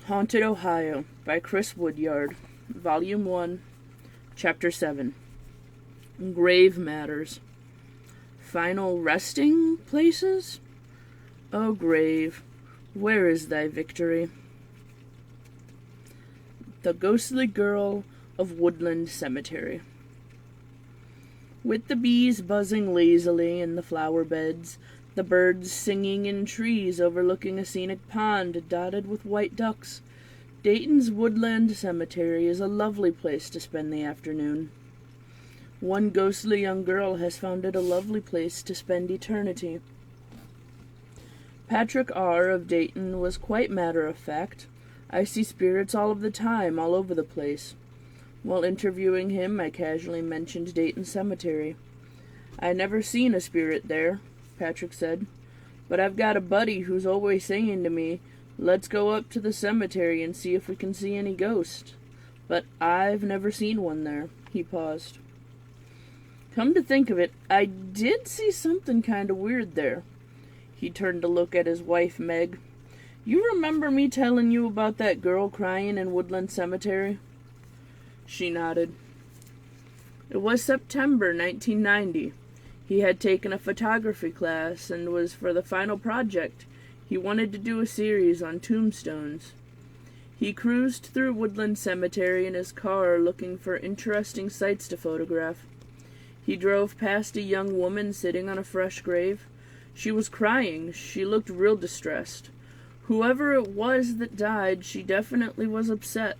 Haunted Ohio by Chris Woodyard, Vol.1, Chap.7. Grave Matters. Final resting places? O grave, where is thy victory? The Ghostly Girl of Woodland Cemetery. With the bees buzzing lazily in the flower beds, the birds singing in trees overlooking a scenic pond dotted with white ducks, Dayton's Woodland Cemetery is a lovely place to spend the afternoon. One ghostly young girl has found it a lovely place to spend eternity. Patrick R. of Dayton was quite matter-of-fact. I see spirits all of the time, all over the place. While interviewing him, I casually mentioned Dayton Cemetery. I never seen a spirit there, Patrick said, but I've got a buddy who's always saying to me, let's go up to the cemetery and see if we can see any ghosts. But I've never seen one there. He paused. Come to think of it, I did see something kind of weird there. He turned to look at his wife, Meg. You remember me telling you about that girl crying in Woodland Cemetery? She nodded. It was September 1990. He had taken a photography class and was for the final project. He wanted to do a series on tombstones. He cruised through Woodland Cemetery in his car looking for interesting sights to photograph. He drove past a young woman sitting on a fresh grave. She was crying. She looked real distressed. Whoever it was that died, she definitely was upset.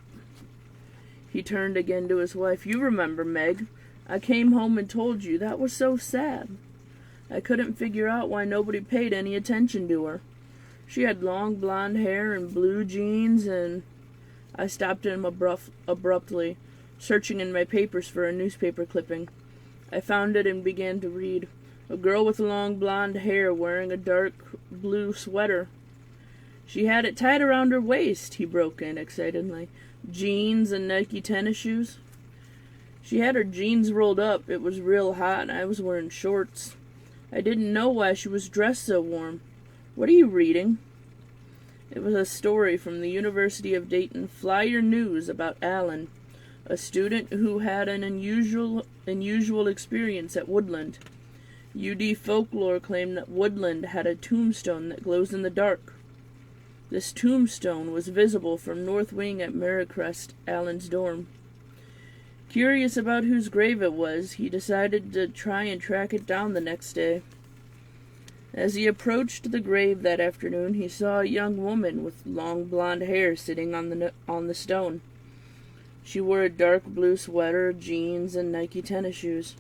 He turned again to his wife. You remember, Meg. I came home and told you. That was so sad. I couldn't figure out why nobody paid any attention to her. She had long blonde hair and blue jeans and... I stopped him abruptly, searching in my papers for a newspaper clipping. I found it and began to read. A girl with long blonde hair wearing a dark blue sweater. She had it tied around her waist, he broke in excitedly. Jeans and Nike tennis shoes. She had her jeans rolled up. It was real hot and I was wearing shorts. I didn't know why she was dressed so warm. What are you reading? It was a story from the University of Dayton Flyer News about Alan, a student who had an unusual experience at Woodland. UD folklore claimed that Woodland had a tombstone that glows in the dark. This tombstone was visible from North Wing at Marycrest, Alan's dorm. Curious about whose grave it was, he decided to try and track it down the next day. As he approached the grave that afternoon, he saw a young woman with long blonde hair sitting on the stone. She wore a dark blue sweater, jeans, and Nike tennis shoes.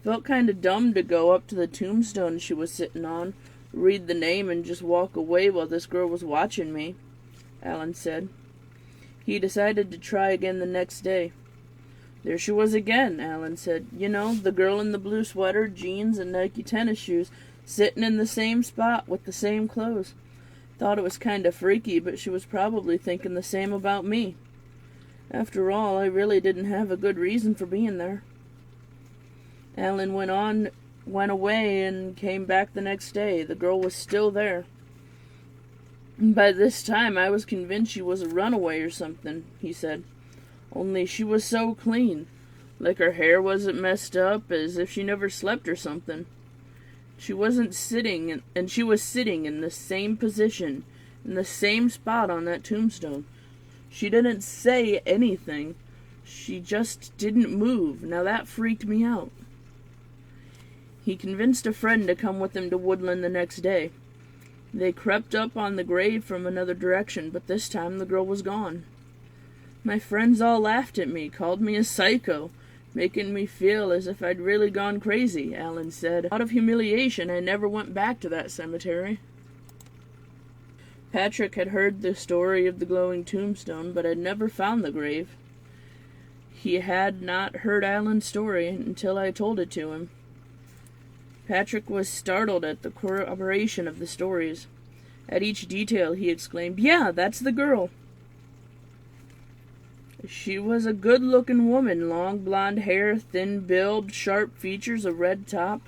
Felt kind of dumb to go up to the tombstone she was sitting on, read the name, and just walk away while this girl was watching me, Alan said. He decided to try again the next day. There she was again, Alan said. You know, the girl in the blue sweater, jeans, and Nike tennis shoes, sitting in the same spot with the same clothes. Thought it was kind of freaky, but she was probably thinking the same about me. After all, I really didn't have a good reason for being there. Alan went away and came back the next day. The girl was still there. By this time, I was convinced she was a runaway or something, he said. Only she was so clean, like her hair wasn't messed up, as if she never slept or something. She wasn't sitting, and she was sitting in the same position, in the same spot on that tombstone. She didn't say anything. She just didn't move. Now that freaked me out. He convinced a friend to come with him to Woodland the next day. They crept up on the grave from another direction, but this time the girl was gone. My friends all laughed at me, called me a psycho, making me feel as if I'd really gone crazy, Alan said. Out of humiliation, I never went back to that cemetery. Patrick had heard the story of the glowing tombstone, but had never found the grave. He had not heard Alan's story until I told it to him. Patrick was startled at the corroboration of the stories. At each detail, he exclaimed, Yeah, that's the girl. She was a good-looking woman, long blonde hair, thin build, sharp features, a red top,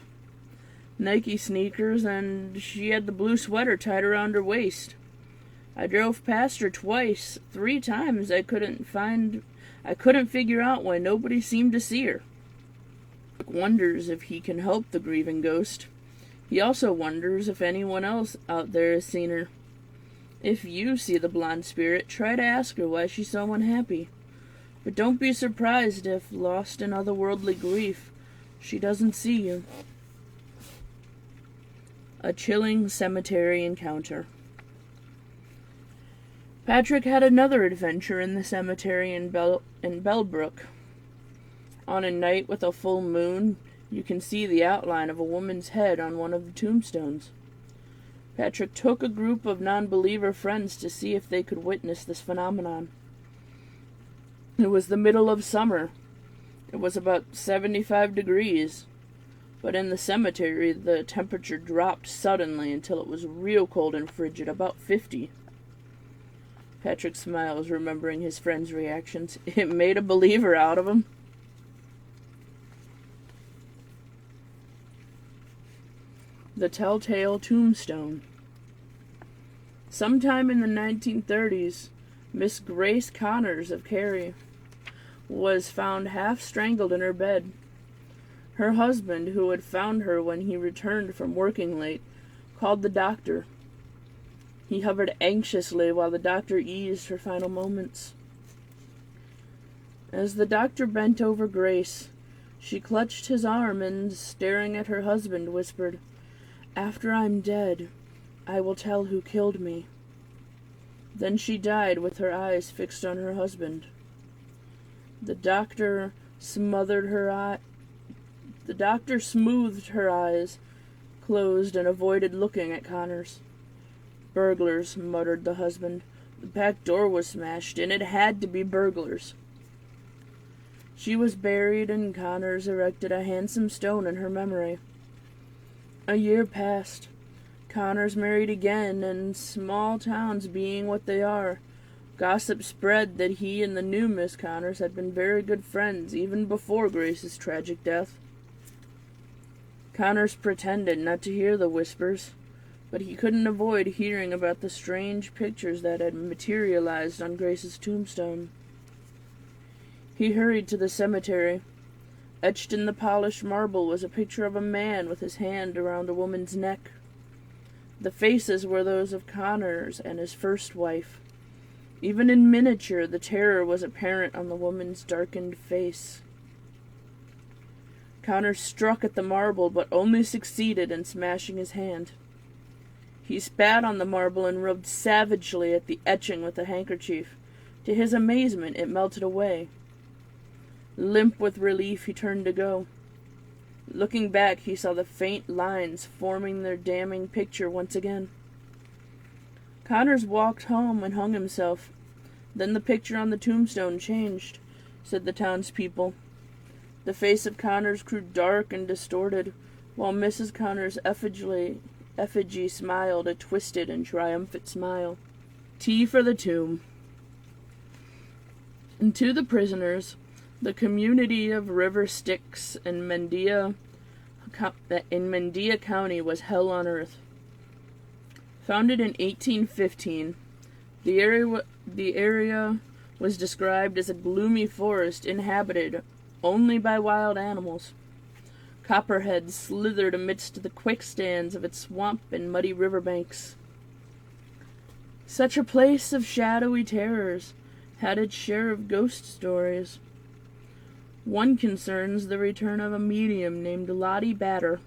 Nike sneakers, and she had the blue sweater tied around her waist. I drove past her twice, 3 times. I couldn't figure out why nobody seemed to see her. Wonders if he can help the grieving ghost. He also wonders if anyone else out there has seen her. If you see the blonde spirit, try to ask her why she's so unhappy. But don't be surprised if, lost in otherworldly grief, she doesn't see you. A chilling cemetery encounter. Patrick had another adventure in the cemetery in Bellbrook. On a night with a full moon, you can see the outline of a woman's head on one of the tombstones. Patrick took a group of non-believer friends to see if they could witness this phenomenon. It was the middle of summer. It was about 75 degrees. But in the cemetery, the temperature dropped suddenly until it was real cold and frigid, about 50. Patrick smiles, remembering his friends' reactions. It made a believer out of him. The Telltale Tombstone. Sometime in the 1930s, Miss Grace Connors of Cary was found half strangled in her bed. Her husband, who had found her when he returned from working late, called the doctor. He hovered anxiously while the doctor eased her final moments. As the doctor bent over Grace, she clutched his arm and, staring at her husband, whispered, "After I'm dead, I will tell who killed me." Then she died with her eyes fixed on her husband. The doctor smoothed her eyes closed and avoided looking at Connors. "Burglars," muttered the husband. "The back door was smashed in. It had to be burglars." She was buried, and Connors erected a handsome stone in her memory. A year passed. Connors married again, and small towns being what they are, gossip spread that he and the new Miss Connors had been very good friends even before Grace's tragic death. Connors pretended not to hear the whispers, but he couldn't avoid hearing about the strange pictures that had materialized on Grace's tombstone. He hurried to the cemetery. Etched in the polished marble was a picture of a man with his hand around a woman's neck. The faces were those of Connors and his first wife. Even in miniature, the terror was apparent on the woman's darkened face. Connors struck at the marble, but only succeeded in smashing his hand. He spat on the marble and rubbed savagely at the etching with a handkerchief. To his amazement, it melted away. Limp with relief, he turned to go. Looking back, he saw the faint lines forming their damning picture once again. Connors walked home and hung himself. Then the picture on the tombstone changed, said the townspeople. The face of Connors grew dark and distorted, while Mrs. Connors' effigy smiled a twisted and triumphant smile. Tea for the tomb. And to the prisoners, the community of River Styx in Mendea County was hell on earth. Founded in 1815, the area was described as a gloomy forest inhabited only by wild animals. Copperheads slithered amidst the quicksands of its swamp and muddy riverbanks. Such a place of shadowy terrors had its share of ghost stories. One concerns the return of a medium named Lottie Batter.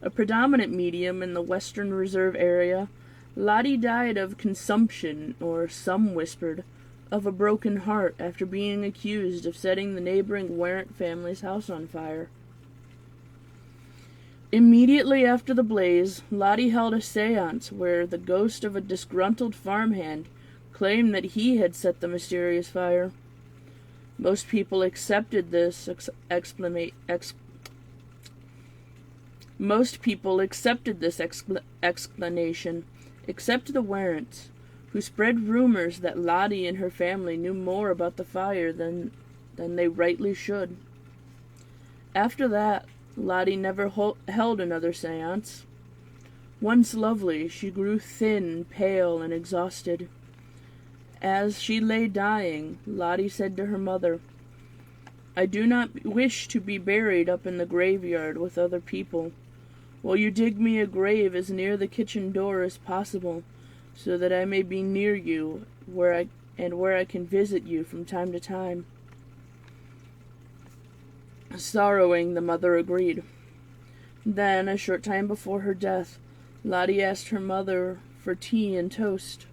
A predominant medium in the Western Reserve area, Lottie died of consumption, or some whispered, of a broken heart after being accused of setting the neighboring Warrant family's house on fire. Immediately after the blaze, Lottie held a seance where the ghost of a disgruntled farmhand claimed that he had set the mysterious fire. Most people accepted this explanation, except the Warrants, who spread rumors that Lottie and her family knew more about the fire than they rightly should. After that, Lottie never held another seance. Once lovely, she grew thin, pale, and exhausted. As she lay dying, Lottie said to her mother, "I do not wish to be buried up in the graveyard with other people. Will you dig me a grave as near the kitchen door as possible, so that I may be near you, where I can visit you from time to time?" Sorrowing, the mother agreed. Then, a short time before her death, Lottie asked her mother for tea and toast.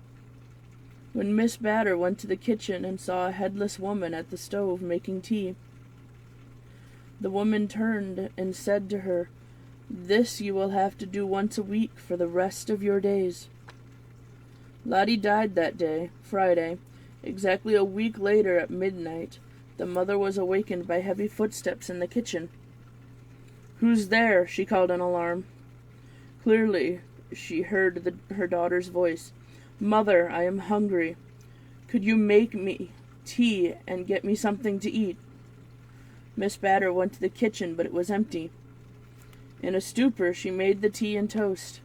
When Miss Batter went to the kitchen and saw a headless woman at the stove making tea, the woman turned and said to her, "This you will have to do once a week for the rest of your days." Lottie died that day, Friday. Exactly a week later at midnight, the mother was awakened by heavy footsteps in the kitchen. "Who's there?" she called in alarm. Clearly, she heard her daughter's voice. "Mother, I am hungry. Could you make me tea and get me something to eat?" Miss Batter went to the kitchen, but it was empty. In a stupor, she made the tea and toast.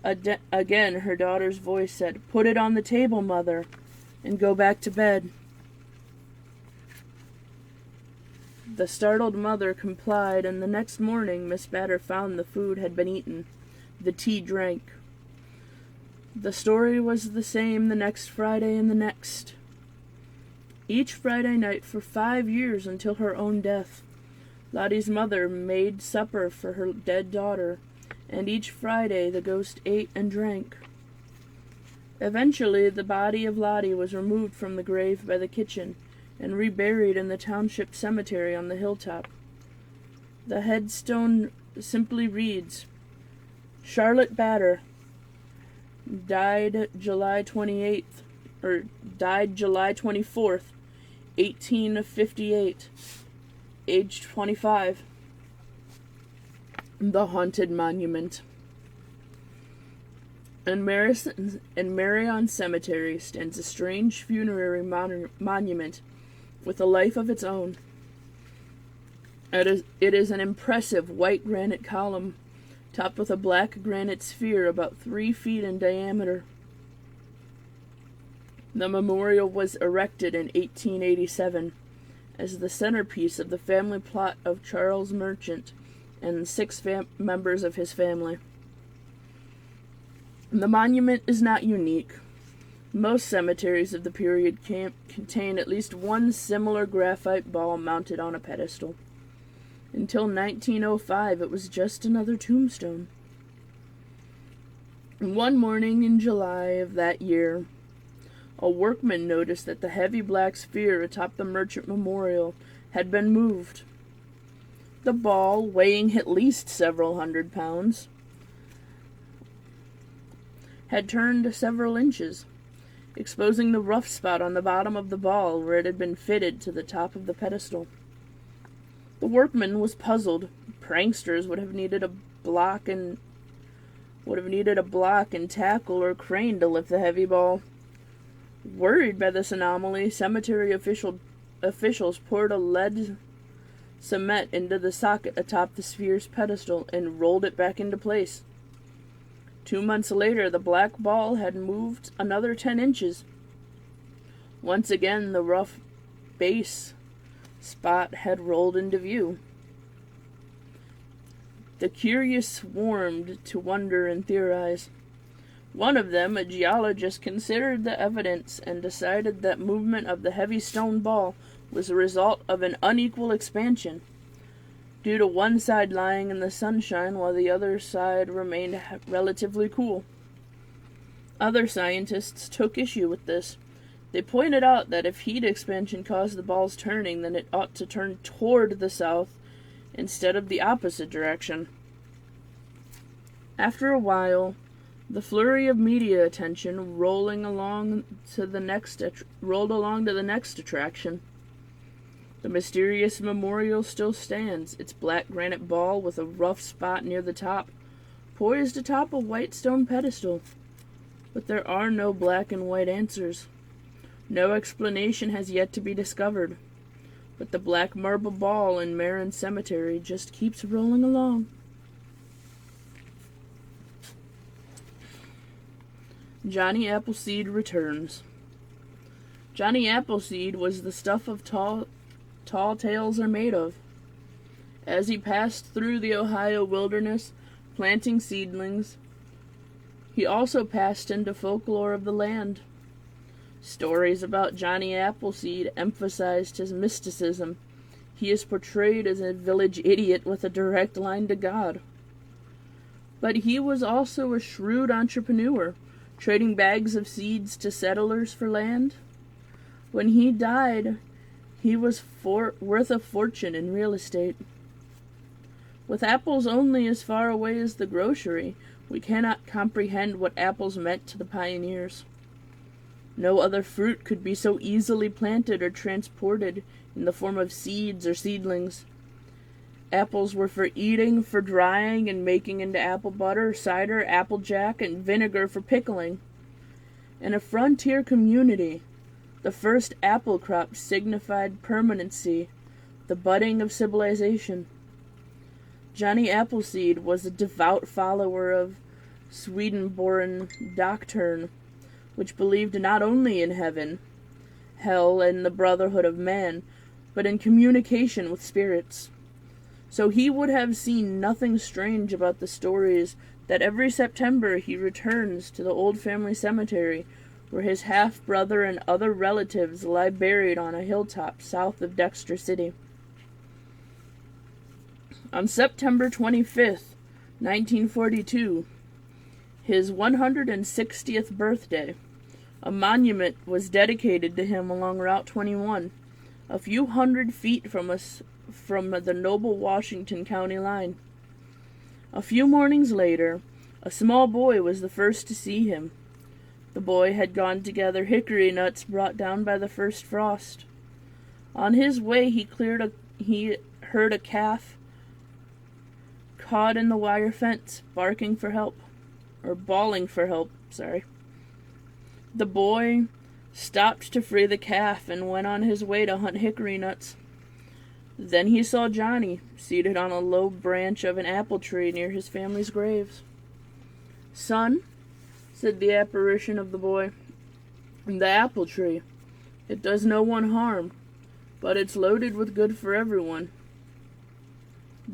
Again, her daughter's voice said, "Put it on the table, Mother, and go back to bed." The startled mother complied, and the next morning Miss Batter found the food had been eaten, the tea drank. The story was the same the next Friday and the next. Each Friday night for 5 years until her own death, Lottie's mother made supper for her dead daughter, and each Friday the ghost ate and drank. Eventually, the body of Lottie was removed from the grave by the kitchen and reburied in the township cemetery on the hilltop. The headstone simply reads, "Charlotte Batter, died July 24th, 1858, aged 25. The Haunted Monument. In Marion Cemetery stands a strange funerary monument with a life of its own. It is an impressive white granite column topped with a black granite sphere about 3 feet in diameter. The memorial was erected in 1887 as the centerpiece of the family plot of Charles Merchant and 6 members of his family. The monument is not unique. Most cemeteries of the period contain at least one similar graphite ball mounted on a pedestal. Until 1905, it was just another tombstone. One morning in July of that year, a workman noticed that the heavy black sphere atop the Merchant Memorial had been moved. The ball, weighing at least several hundred pounds, had turned several inches, exposing the rough spot on the bottom of the ball where it had been fitted to the top of the pedestal. The workman was puzzled. Pranksters would have needed a block and tackle or crane to lift the heavy ball. Worried by this anomaly, cemetery officials poured a lead cement into the socket atop the sphere's pedestal and rolled it back into place. 2 months later, the black ball had moved another 10 inches. Once again, the rough base spot had rolled into view. The curious swarmed to wonder and theorize. One of them, a geologist, considered the evidence and decided that movement of the heavy stone ball was a result of an unequal expansion, due to one side lying in the sunshine while the other side remained relatively cool. Other scientists took issue with this. They pointed out that if heat expansion caused the ball's turning, then it ought to turn toward the south instead of the opposite direction. After a while, the flurry of media attention rolled along to the next attraction. The mysterious memorial still stands, its black granite ball with a rough spot near the top, poised atop a white stone pedestal. But there are no black and white answers. No explanation has yet to be discovered. But the black marble ball in Marion Cemetery just keeps rolling along. Johnny Appleseed returns. Johnny Appleseed was the stuff of tall tales are made of. As he passed through the Ohio wilderness, planting seedlings, he also passed into folklore of the land. Stories about Johnny Appleseed emphasized his mysticism. He is portrayed as a village idiot with a direct line to God. But he was also a shrewd entrepreneur, trading bags of seeds to settlers for land. When he died, he was worth a fortune in real estate. With apples only as far away as the grocery, we cannot comprehend what apples meant to the pioneers. No other fruit could be so easily planted or transported in the form of seeds or seedlings. Apples were for eating, for drying and making into apple butter, cider, applejack, and vinegar for pickling. In a frontier community, the first apple crop signified permanency, the budding of civilization. Johnny Appleseed was a devout follower of Swedenborgian doctrine, which believed not only in heaven, hell, and the brotherhood of man, but in communication with spirits. So he would have seen nothing strange about the stories that every September he returns to the old family cemetery, where his half-brother and other relatives lie buried on a hilltop south of Dexter City. On September 25th, 1942, his 160th birthday, a monument was dedicated to him along Route 21, a few hundred feet from the noble Washington County line. A few mornings later, a small boy was the first to see him. The boy had gone to gather hickory nuts brought down by the first frost. On his way, he heard a calf caught in the wire fence, bawling for help. The boy stopped to free the calf and went on his way to hunt hickory nuts. Then he saw Johnny seated on a low branch of an apple tree near his family's graves. "Son," said the apparition of the boy, "the apple tree. It does no one harm, but it's loaded with good for everyone.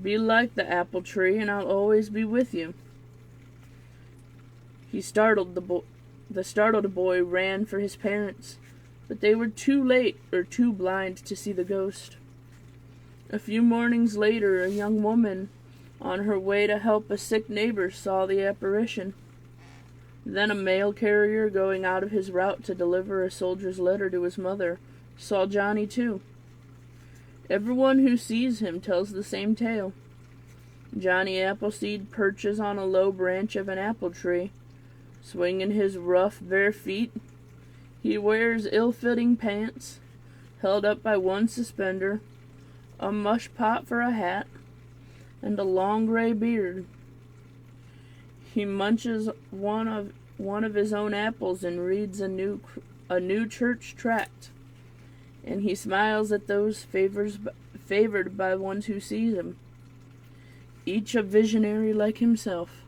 Be like the apple tree, and I'll always be with you." The startled boy ran for his parents, but they were too late or too blind to see the ghost. A few mornings later, a young woman on her way to help a sick neighbor saw the apparition. Then a mail carrier going out of his route to deliver a soldier's letter to his mother saw Johnny too. Everyone who sees him tells the same tale. Johnny Appleseed perches on a low branch of an apple tree, swinging his rough, bare feet. He wears ill-fitting pants, held up by one suspender, a mush pot for a hat, and a long gray beard. He munches one of his own apples and reads a new church tract, and he smiles at those favored by ones who sees him, each a visionary like himself.